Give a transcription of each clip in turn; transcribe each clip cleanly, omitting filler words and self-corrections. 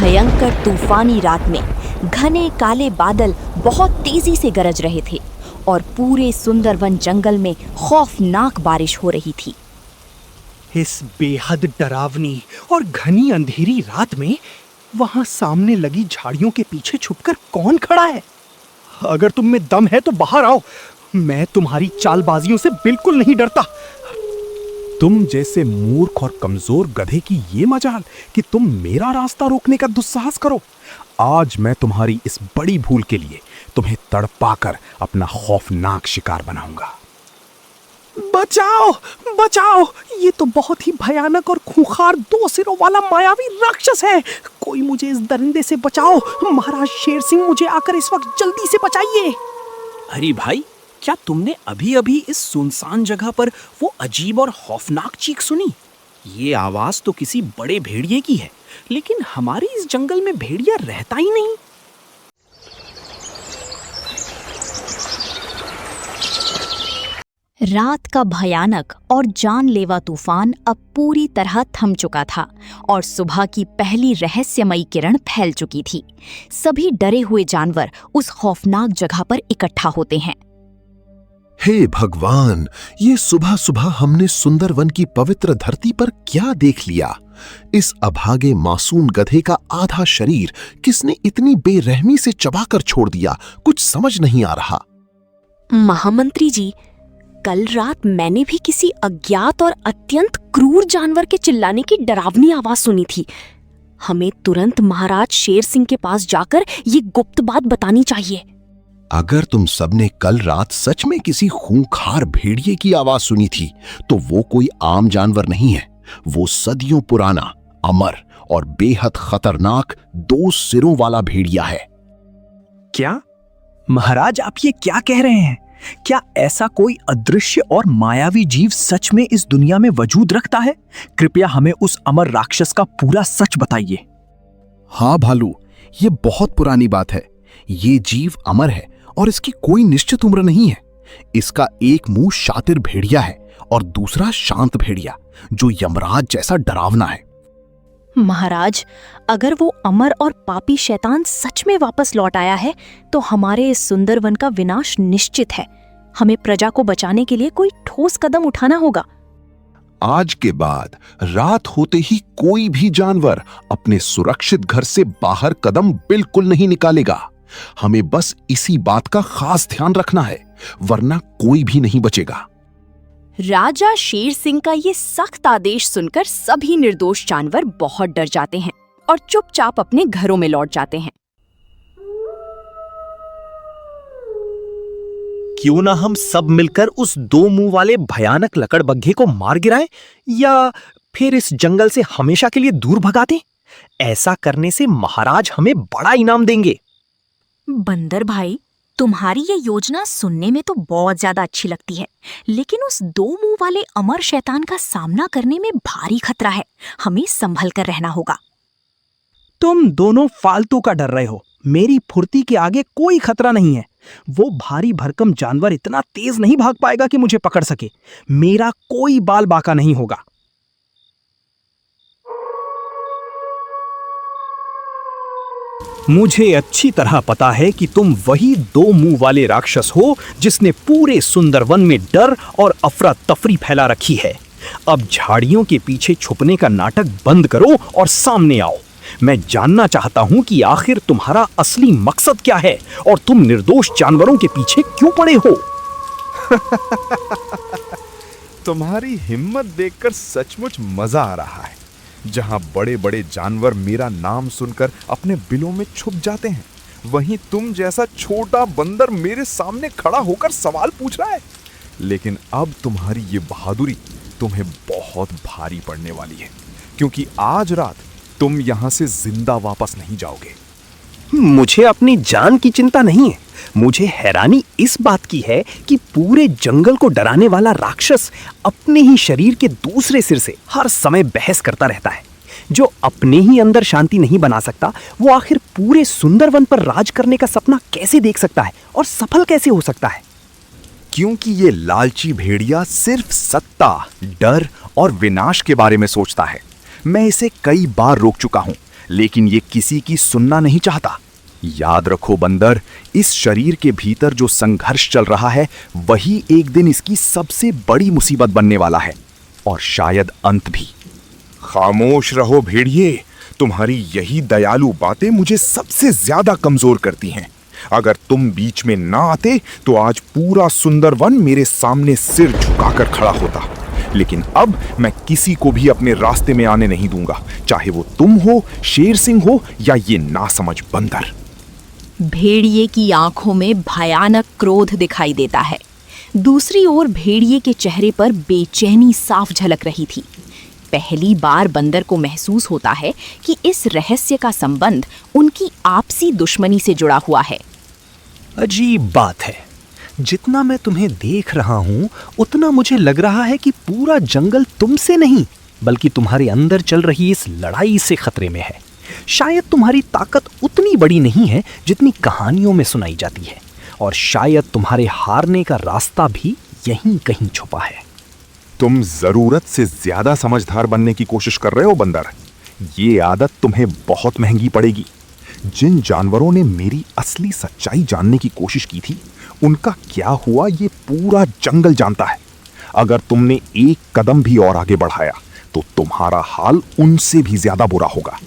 भयंकर तूफानी रात में घने काले बादल बहुत तेजी से गरज रहे थे और पूरे सुंदरवन जंगल में खौफनाक बारिश हो रही थी। इस बेहद डरावनी और घनी अंधेरी रात में वहां सामने लगी झाड़ियों के पीछे छुपकर कौन खड़ा है? अगर तुम में दम है तो बाहर आओ। मैं तुम्हारी चालबाजियों से बिल्कुल नहीं डरता। तुम जैसे मूर्ख और कमजोर गधे की ये मजाल कि तुम मेरा रास्ता रोकने का दुस्साहस करो। आज मैं तुम्हारी इस बड़ी भूल के लिए तुम्हें तड़पाकर अपना खौफनाक शिकार बनाऊंगा। बचाओ बचाओ, ये तो बहुत ही भयानक और खूंखार 2 सिरों वाला मायावी राक्षस है। कोई मुझे इस दरिंदे से बचाओ। महाराज शेर सिंह, मुझे आकर इस वक्त जल्दी से बचाइए। अरे भाई, क्या तुमने अभी-अभी इस सुनसान जगह पर वो अजीब और खौफनाक चीख सुनी? ये आवाज तो किसी बड़े भेड़िए की है, लेकिन हमारे इस जंगल में भेड़िया रहता ही नहीं। रात का भयानक और जानलेवा तूफान अब पूरी तरह थम चुका था और सुबह की पहली रहस्यमयी किरण फैल चुकी थी। सभी डरे हुए जानवर उस खौफनाक जगह पर इकट्ठा होते हैं। हे भगवान, ये सुबह सुबह हमने सुंदरवन की पवित्र धरती पर क्या देख लिया? इस अभागे मासूम गधे का आधा शरीर किसने इतनी बेरहमी से चबाकर छोड़ दिया? कुछ समझ नहीं आ रहा। महामंत्री जी, कल रात मैंने भी किसी अज्ञात और अत्यंत क्रूर जानवर के चिल्लाने की डरावनी आवाज सुनी थी। हमें तुरंत महाराज शेर सिंह के पास जाकर ये गुप्त बात बतानी चाहिए। अगर तुम सबने कल रात सच में किसी खूंखार भेड़िए की आवाज सुनी थी, तो वो कोई आम जानवर नहीं है। वो सदियों पुराना, अमर और बेहद खतरनाक 2 सिरों वाला भेड़िया है। क्या महाराज, आप ये क्या कह रहे हैं? क्या ऐसा कोई अदृश्य और मायावी जीव सच में इस दुनिया में वजूद रखता है? कृपया हमें उस अमर राक्षस का पूरा सच बताइए। हाँ भालू, ये बहुत पुरानी बात है। ये जीव अमर है और इसकी कोई निश्चित उम्र नहीं है। इसका एक मुंह शातिर भेड़िया है और दूसरा शांत भेड़िया, जो यमराज जैसा डरावना है। महाराज, अगर वो अमर और पापी शैतान सच में वापस लौट आया है, तो हमारे इस सुंदरवन का विनाश निश्चित है। हमें प्रजा को बचाने के लिए कोई ठोस कदम उठाना होगा। आज के बाद रात होते ही कोई भी जानवर अपने सुरक्षित घर से बाहर कदम बिल्कुल नहीं निकालेगा। हमें बस इसी बात का खास ध्यान रखना है, वरना कोई भी नहीं बचेगा। राजा शेर सिंह का ये सख्त आदेश सुनकर सभी निर्दोष जानवर बहुत डर जाते हैं और चुपचाप अपने घरों में लौट जाते हैं। क्यों ना हम सब मिलकर उस 2 मुंह वाले भयानक लकड़बग्घे को मार गिराएं, या फिर इस जंगल से हमेशा के लिए दूर भगा दें। ऐसा करने से महाराज हमें बड़ा इनाम देंगे। बंदर भाई, तुम्हारी ये योजना सुनने में तो बहुत ज्यादा अच्छी लगती है, लेकिन उस 2 मुंह वाले अमर शैतान का सामना करने में भारी खतरा है। हमें संभल कर रहना होगा। तुम दोनों फालतू का डर रहे हो। मेरी फुर्ती के आगे कोई खतरा नहीं है। वो भारी भरकम जानवर इतना तेज नहीं भाग पाएगा कि मुझे पकड़ सके। मेरा कोई बाल बाका नहीं होगा। मुझे अच्छी तरह पता है कि तुम वही 2 मुंह वाले राक्षस हो जिसने पूरे सुंदरवन में डर और अफरा तफरी फैला रखी है। अब झाड़ियों के पीछे छुपने का नाटक बंद करो और सामने आओ। मैं जानना चाहता हूं कि आखिर तुम्हारा असली मकसद क्या है और तुम निर्दोष जानवरों के पीछे क्यों पड़े हो। तुम्हारी हिम्मत देखकर सचमुच मजा आ रहा है। जहां बड़े बड़े जानवर मेरा नाम सुनकर अपने बिलों में छुप जाते हैं, वहीं तुम जैसा छोटा बंदर मेरे सामने खड़ा होकर सवाल पूछ रहा है। लेकिन अब तुम्हारी ये बहादुरी तुम्हें बहुत भारी पड़ने वाली है, क्योंकि आज रात तुम यहां से जिंदा वापस नहीं जाओगे। मुझे अपनी जान की चिंता नहीं है। मुझे हैरानी इस बात की है कि पूरे जंगल को डराने वाला राक्षस अपने ही शरीर के दूसरे सिर से हर समय बहस करता रहता है। जो अपने ही अंदर शांति नहीं बना सकता, वो आखिर पूरे सुंदरवन पर राज करने का सपना कैसे देख सकता है और सफल कैसे हो सकता है? क्योंकि ये लालची भेड़िया सिर्फ सत्ता, डर और विनाश के बारे में सोचता है। मैं इसे कई बार रोक चुका हूं, लेकिन ये किसी की सुनना नहीं चाहता। याद रखो बंदर, इस शरीर के भीतर जो संघर्ष चल रहा है वही एक दिन इसकी सबसे बड़ी मुसीबत बनने वाला है, और शायद अंत भी। खामोश रहो भेड़िए, तुम्हारी यही दयालु बातें मुझे सबसे ज्यादा कमजोर करती हैं। अगर तुम बीच में ना आते तो आज पूरा सुंदरवन मेरे सामने सिर झुकाकर खड़ा होता। लेकिन अब मैं किसी को भी अपने रास्ते में आने नहीं दूंगा, चाहे वो तुम हो, शेर सिंह हो या ये नासमझ बंदर। भेड़िए की आंखों में भयानक क्रोध दिखाई देता है। दूसरी ओर भेड़िए के चेहरे पर बेचैनी साफ झलक रही थी। पहली बार बंदर को महसूस होता है कि इस रहस्य का संबंध उनकी आपसी दुश्मनी से जुड़ा हुआ है। अजीब बात है, जितना मैं तुम्हें देख रहा हूं उतना मुझे लग रहा है कि पूरा जंगल तुमसे नहीं बल्कि तुम्हारे अंदर चल रही इस लड़ाई से खतरे में है। शायद तुम्हारी ताकत उतनी बड़ी नहीं है जितनी कहानियों में सुनाई जाती है, और शायद तुम्हारे हारने का रास्ता भी यहीं कहीं छुपा है। तुम जरूरत से ज्यादा समझदार बनने की कोशिश कर रहे हो बंदर। ये आदत तुम्हें बहुत महंगी पड़ेगी। जिन जानवरों ने मेरी असली सच्चाई जानने की कोशिश की थी उनका क्या हुआ ये पूरा जंगल जानता है। अगर तुमने एक कदम भी और आगे बढ़ाया तो तुम्हारा हाल उनसे भी ज्यादा बुरा होगा।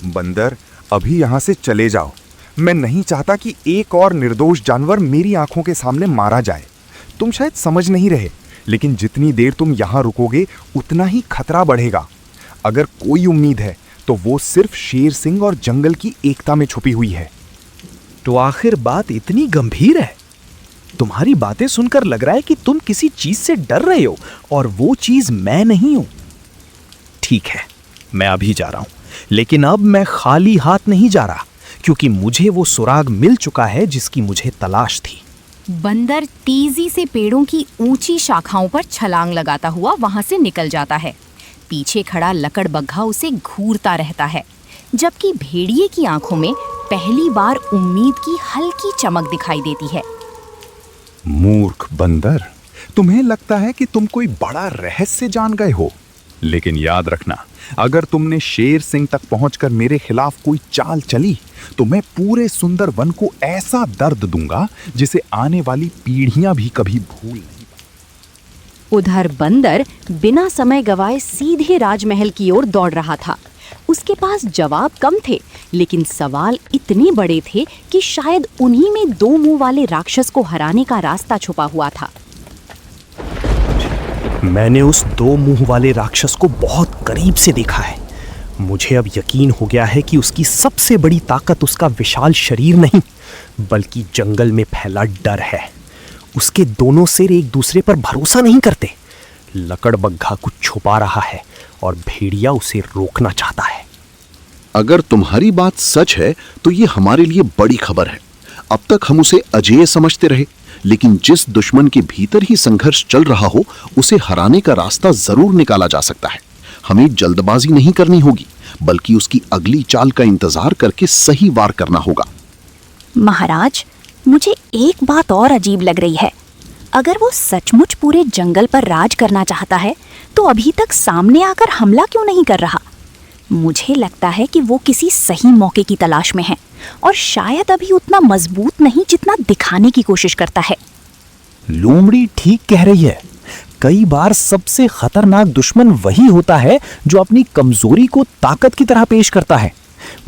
बंदर, अभी यहां से चले जाओ। मैं नहीं चाहता कि एक और निर्दोष जानवर मेरी आंखों के सामने मारा जाए। तुम शायद समझ नहीं रहे, लेकिन जितनी देर तुम यहां रुकोगे उतना ही खतरा बढ़ेगा। अगर कोई उम्मीद है तो वो सिर्फ शेर सिंह और जंगल की एकता में छुपी हुई है। तो आखिर बात इतनी गंभीर है? तुम्हारी बातें सुनकर लग रहा है कि तुम किसी चीज से डर रहे हो, और वो चीज मैं नहीं हूं। ठीक है, मैं अभी जा रहा हूं, लेकिन अब मैं खाली हाथ नहीं जा रहा, क्योंकि मुझे वो सुराग मिल चुका है जिसकी मुझे तलाश थी। बंदर तेजी से पेड़ों की ऊंची शाखाओं पर छलांग लगाता हुआ वहां से निकल जाता है। पीछे खड़ा लकड़बग्घा उसे घूरता रहता है, जबकि भेड़िए की आंखों में पहली बार उम्मीद की हल्की चमक दिखाई देती है। मूर्ख बंदर, तुम्हें लगता है कि तुम कोई बड़ा रहस्य जान गए हो, लेकिन याद रखना, अगर तुमने शेर सिंह तक पहुंचकर मेरे खिलाफ कोई चाल चली तो मैं पूरे सुंदर वन को ऐसा दर्द दूंगा जिसे आने वाली पीढ़ियां भी कभी भूल नहीं। उधर बंदर बिना समय गवाए सीधे राजमहल की ओर दौड़ रहा था। उसके पास जवाब कम थे, लेकिन सवाल इतने बड़े थे कि शायद उन्हीं में दो मुंह वाले राक्षस को हराने का रास्ता छुपा हुआ था। मैंने उस दो मुंह वाले राक्षस को बहुत करीब से देखा है। मुझे अब यकीन हो गया है कि उसकी सबसे बड़ी ताकत उसका विशाल शरीर नहीं, बल्कि जंगल में फैला डर है। उसके दोनों सिर एक दूसरे पर भरोसा नहीं करते। लकड़बग्घा कुछ छुपा रहा है और भेड़िया उसे रोकना चाहता है। अगर तुम्हारी बात सच है तो ये हमारे लिए बड़ी खबर है। अब तक हम उसे अजेय समझते रहे, लेकिन जिस दुश्मन के भीतर ही संघर्ष चल रहा हो उसे हराने का रास्ता जरूर निकाला जा सकता है। हमें जल्दबाजी नहीं करनी होगी, बल्कि उसकी अगली चाल का इंतजार करके सही वार करना होगा। महाराज, मुझे एक बात और अजीब लग रही है। अगर वो सचमुच पूरे जंगल पर राज करना चाहता है तो अभी तक सामने आकर हमला क्यों नहीं कर रहा? मुझे लगता है कि वो किसी सही मौके की तलाश में है, और शायद अभी उतना मजबूत नहीं जितना दिखाने की कोशिश करता है। लोमड़ी ठीक कह रही है। कई बार सबसे खतरनाक दुश्मन वही होता है जो अपनी कमजोरी को ताकत की तरह पेश करता है।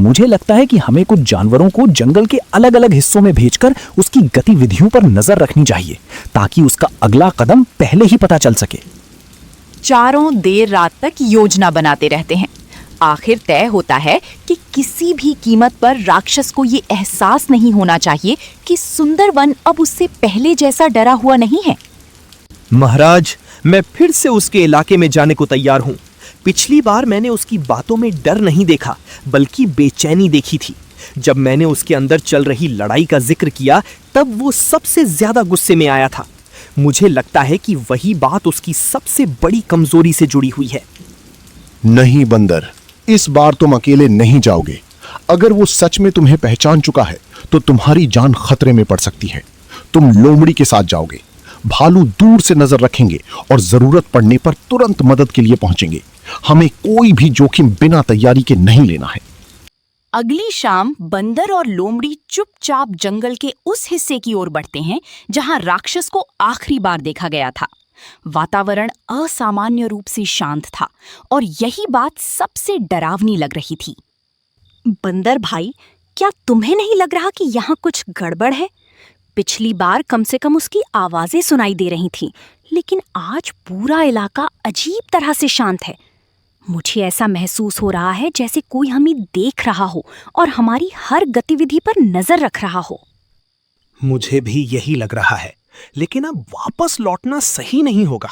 मुझे लगता है कि हमें कुछ जानवरों को जंगल के अलग अलग हिस्सों में भेजकर उसकी गतिविधियों पर नजर रखनी चाहिए, ताकि उसका अगला कदम पहले ही पता चल सके। चारों देर रात तक योजना बनाते रहते हैं। आखिर तय होता है कि किसी भी कीमत पर राक्षस को ये एहसास नहीं होना चाहिए कि सुंदरवन अब उससे पहले जैसा डरा हुआ नहीं है। महाराज, मैं फिर से उसके इलाके में जाने को तैयार हूँ। पिछली बार मैंने उसकी बातों में डर नहीं देखा, बल्कि बेचैनी देखी थी। जब मैंने उसके अंदर चल रही लड़ाई का जिक्र किया तब वो सबसे ज्यादा गुस्से में आया था। मुझे लगता है कि वही बात उसकी सबसे बड़ी कमजोरी से जुड़ी हुई है। नहीं बंदर, इस बार तुम अकेले नहीं जाओगे। अगर वो सच में तुम्हें पहचान चुका है तो तुम्हारी जान खतरे में पड़ सकती है। तुम लोमड़ी के साथ जाओगे। भालू दूर से नजर रखेंगे और जरूरत पड़ने पर तुरंत मदद के लिए पहुंचेंगे। हमें कोई भी जोखिम बिना तैयारी के नहीं लेना है। अगली शाम बंदर और लोमड़ी चुपचाप जंगल के उस हिस्से की ओर बढ़ते हैं जहां राक्षस को आखिरी बार देखा गया था। वातावरण असामान्य रूप से शांत था और यही बात सबसे डरावनी लग रही थी। बंदर भाई, क्या तुम्हें नहीं लग रहा कि यहाँ कुछ गड़बड़ है? पिछली बार कम से कम उसकी आवाजें सुनाई दे रही थीं, लेकिन आज पूरा इलाका अजीब तरह से शांत है। मुझे ऐसा महसूस हो रहा है जैसे कोई हमें देख रहा हो और हमारी हर गतिविधि पर नजर रख रहा हो। मुझे भी यही लग रहा है, लेकिन अब वापस लौटना सही नहीं होगा।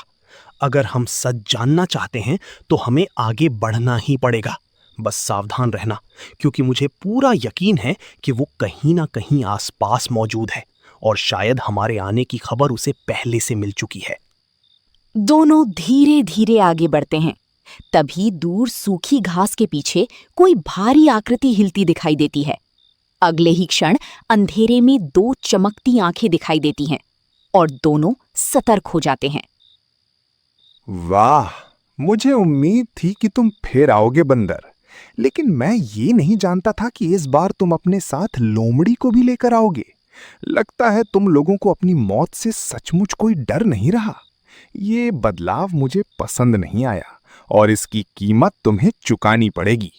अगर हम सच जानना चाहते हैं तो हमें आगे बढ़ना ही पड़ेगा। बस सावधान रहना, क्योंकि मुझे पूरा यकीन है कि वो कहीं ना कहीं आसपास मौजूद है और शायद हमारे आने की खबर उसे पहले से मिल चुकी है। दोनों धीरे धीरे आगे बढ़ते हैं। तभी दूर सूखी घास के पीछे कोई भारी आकृति हिलती दिखाई देती है। अगले ही क्षण अंधेरे में दो चमकती आंखें दिखाई देती हैं और दोनों सतर्क हो जाते हैं। वाह, मुझे उम्मीद थी कि तुम फिर आओगे बंदर, लेकिन मैं ये नहीं जानता था कि इस बार तुम अपने साथ लोमड़ी को भी लेकर आओगे। लगता है तुम लोगों को अपनी मौत से सचमुच कोई डर नहीं रहा। ये बदलाव मुझे पसंद नहीं आया और इसकी कीमत तुम्हें चुकानी पड़ेगी।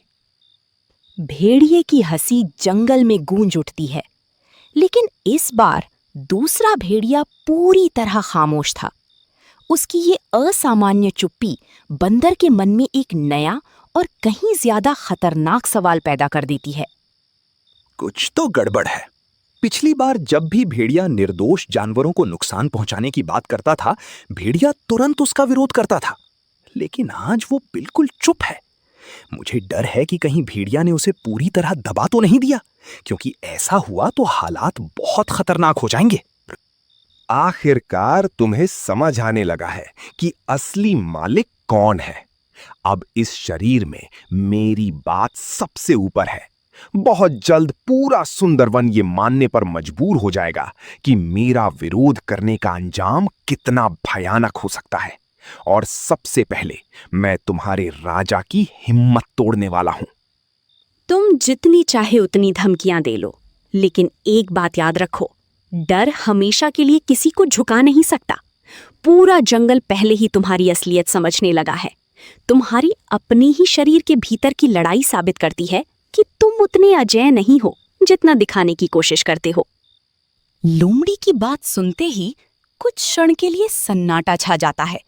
भेड़िए की हंसी जंगल में गूंज उठती है, लेकिन इस बार दूसरा भेड़िया पूरी तरह खामोश था। उसकी ये असामान्य चुप्पी बंदर के मन में एक नया और कहीं ज्यादा खतरनाक सवाल पैदा कर देती है। कुछ तो गड़बड़ है। पिछली बार जब भी भेड़िया निर्दोष जानवरों को नुकसान पहुंचाने की बात करता था, भेड़िया तुरंत उसका विरोध करता था, लेकिन आज वो बिल्कुल चुप है। मुझे डर है कि कहीं भेड़िया ने उसे पूरी तरह दबा तो नहीं दिया, क्योंकि ऐसा हुआ तो हालात बहुत खतरनाक हो जाएंगे। आखिरकार तुम्हें समझ आने लगा है कि असली मालिक कौन है। अब इस शरीर में मेरी बात सबसे ऊपर है। बहुत जल्द पूरा सुंदरवन ये मानने पर मजबूर हो जाएगा कि मेरा विरोध करने का अंजाम कितना भयानक हो सकता है। और सबसे पहले मैं तुम्हारे राजा की हिम्मत तोड़ने वाला हूं। तुम जितनी चाहे उतनी धमकियां दे लो, लेकिन एक बात याद रखो, डर हमेशा के लिए किसी को झुका नहीं सकता। पूरा जंगल पहले ही तुम्हारी असलियत समझने लगा है। तुम्हारी अपने ही शरीर के भीतर की लड़ाई साबित करती है कि तुम उतने अजेय नहीं हो जितना दिखाने की कोशिश करते हो। लोमड़ी की बात सुनते ही कुछ क्षण के लिए सन्नाटा छा जाता है।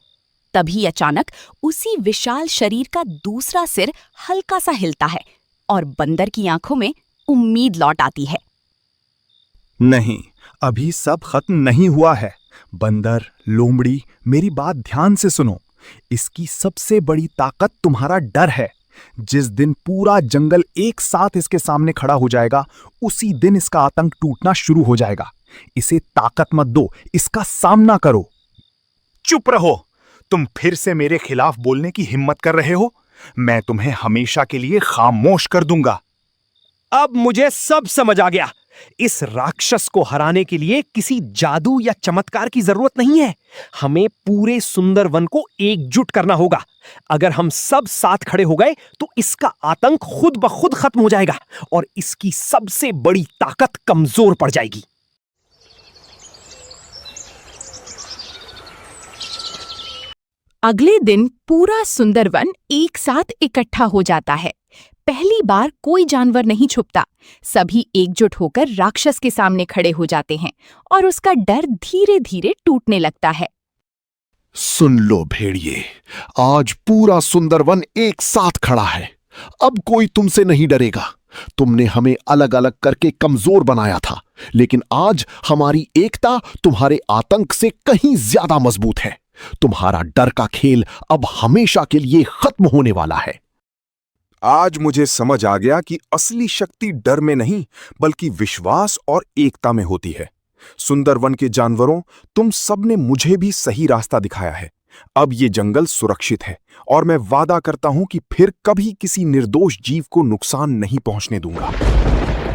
तभी अचानक उसी विशाल शरीर का दूसरा सिर हल्का सा हिलता है और बंदर की आंखों में उम्मीद लौट आती है। नहीं, अभी सब खत्म नहीं हुआ है। बंदर, लोमड़ी, मेरी बात ध्यान से सुनो। इसकी सबसे बड़ी ताकत तुम्हारा डर है। जिस दिन पूरा जंगल एक साथ इसके सामने खड़ा हो जाएगा, उसी दिन इसका आतंक टूटना शुरू हो जाएगा। इसे ताकत मत दो, इसका सामना करो। चुप रहो। तुम फिर से मेरे खिलाफ बोलने की हिम्मत कर रहे हो। मैं तुम्हें हमेशा के लिए खामोश कर दूंगा। अब मुझे सब समझ आ गया। इस राक्षस को हराने के लिए किसी जादू या चमत्कार की जरूरत नहीं है। हमें पूरे सुंदरवन को एकजुट करना होगा। अगर हम सब साथ खड़े हो गए तो इसका आतंक खुद ब खुद खत्म हो जाएगा और इसकी सबसे बड़ी ताकत कमजोर पड़ जाएगी। अगले दिन पूरा सुंदरवन एक साथ इकट्ठा हो जाता है। पहली बार कोई जानवर नहीं छुपता। सभी एकजुट होकर राक्षस के सामने खड़े हो जाते हैं और उसका डर धीरे धीरे टूटने लगता है। सुन लो भेड़िए, आज पूरा सुंदरवन एक साथ खड़ा है। अब कोई तुमसे नहीं डरेगा। तुमने हमें अलग अलग करके कमजोर बनाया था, लेकिन आज हमारी एकता तुम्हारे आतंक से कहीं ज्यादा मजबूत है। तुम्हारा डर का खेल अब हमेशा के लिए खत्म होने वाला है। आज मुझे समझ आ गया कि असली शक्ति डर में नहीं, बल्कि विश्वास और एकता में होती है। सुंदरवन के जानवरों, तुम सबने मुझे भी सही रास्ता दिखाया है। अब ये जंगल सुरक्षित है और मैं वादा करता हूं कि फिर कभी किसी निर्दोष जीव को नुकसान नहीं पहुंचने दूंगा।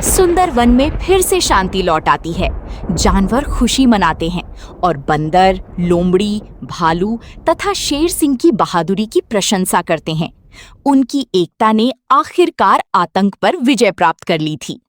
सुंदरवन में फिर से शांति लौट आती है। जानवर खुशी मनाते हैं और बंदर, लोमड़ी, भालू तथा शेर सिंह की बहादुरी की प्रशंसा करते हैं। उनकी एकता ने आखिरकार आतंक पर विजय प्राप्त कर ली थी।